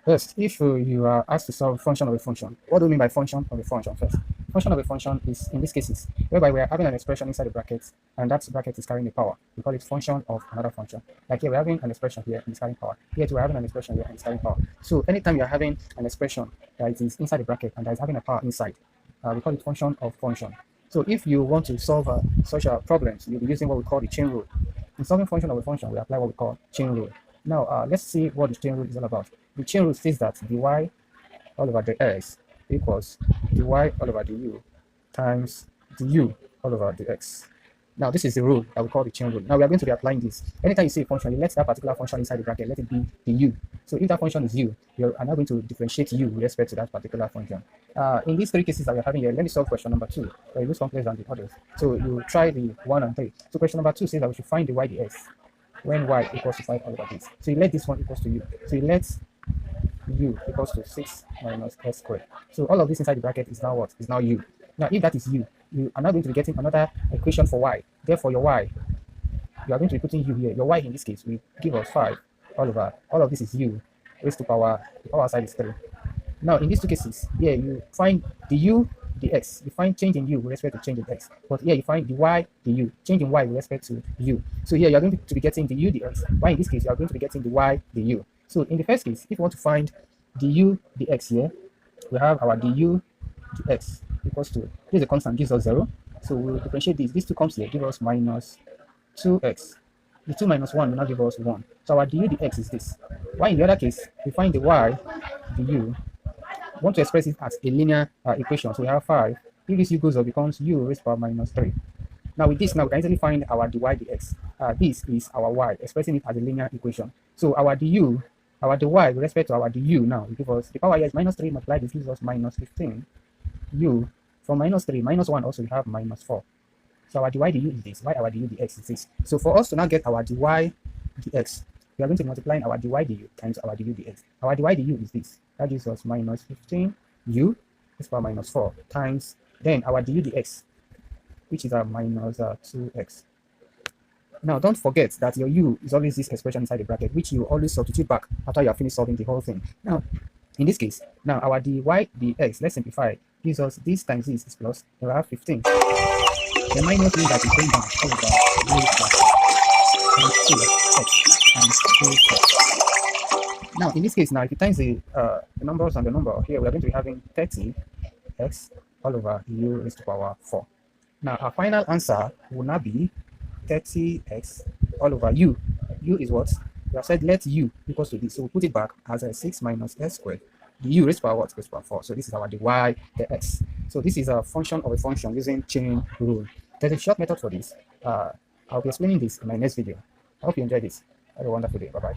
First, if you are asked to solve function of a function, what do we mean by function of a function first? Function of a function is, in these cases, whereby we are having an expression inside the bracket, and that bracket is carrying a power. We call it function of another function. Like here, we're having an expression here and it's carrying power. Here, too, we're having an expression here and it's carrying power. So anytime you're having an expression that is inside the bracket and that is having a power inside, we call it function of function. So if you want to solve such problems, you'll be using what we call the chain rule. In solving function of a function, we apply what we call chain rule. Now, let's see what the chain rule is all about. The chain rule says that dy all over the x equals dy all over the u times the u all over the x. Now, this is the rule that we call the chain rule. Now, we are going to be applying this. Anytime you see a function, you let that particular function inside the bracket, let it be the u. So if that function is u, you are now going to differentiate u with respect to that particular function. In these three cases that we're having here, let me solve question number 2, where it looks complex than the others. So you try the 1 and 3. So question number 2 says that we should find the y dx when y equals to 5 all over this. So you let this one equals to u. So you let u equals to 6 minus s squared. So all of this inside the bracket is now what? Is now u. Now, if that is u, you are now going to be getting another equation for y. Therefore, your y, you are going to be putting u here. Your y in this case will give us 5 all over. All of this is u raised to power, the power side is 3. Now, in these two cases, here you find the u, the x. You find change in u with respect to change in x. But here you find the y, the u. Change in y with respect to u. So here you are going to be getting the u, the x. Why in this case, you are going to be getting the y, the u. So in the first case, if you want to find the u, the x here, we have our du, the x equals to, this is a constant, gives us 0. So we'll differentiate this. These two comes here, give us minus 2x. The 2 minus 1 will now give us 1. So our du dx is this. Why in the other case, we find the y, the u. We want to express it as a linear equation. So we have 5. If this u goes up, becomes u raised to power minus 3. Now with this, now we can easily find our dy dx. This is our y, expressing it as a linear equation. So our du, our dy with respect to our du now, will give us, the power here is minus 3 multiplied, this gives us minus 15. U, from minus 3, minus 1 also we have minus 4. So our dy du is this, why our du dx is this. So for us to now get our dy dx, we are going to be multiplying our dy du times our du dx. Our dy du is this, that gives us minus 15 u is power minus 4 times, then our du dx, which is our minus 2x. Now don't forget that your u is always this expression inside the bracket, which you always substitute back after you have finished solving the whole thing. Now, in this case, now our dy dx, let's simplify, gives us this times this is plus, we have 15. The minus means that it's going down, so times 2x. Now, in this case, now if you times the numbers and the number here, we are going to be having 30x all over u raised to power 4. Now, our final answer will now be 30x all over u. U is what? We have said let u equals to this. So we put it back as a 6 minus s squared. The u raised to power what? Raised to power 4. So this is our dy, the x. So this is a function of a function using chain rule. There's a short method for this. I'll be explaining this in my next video. I hope you enjoyed this. Have a wonderful day. Bye-bye.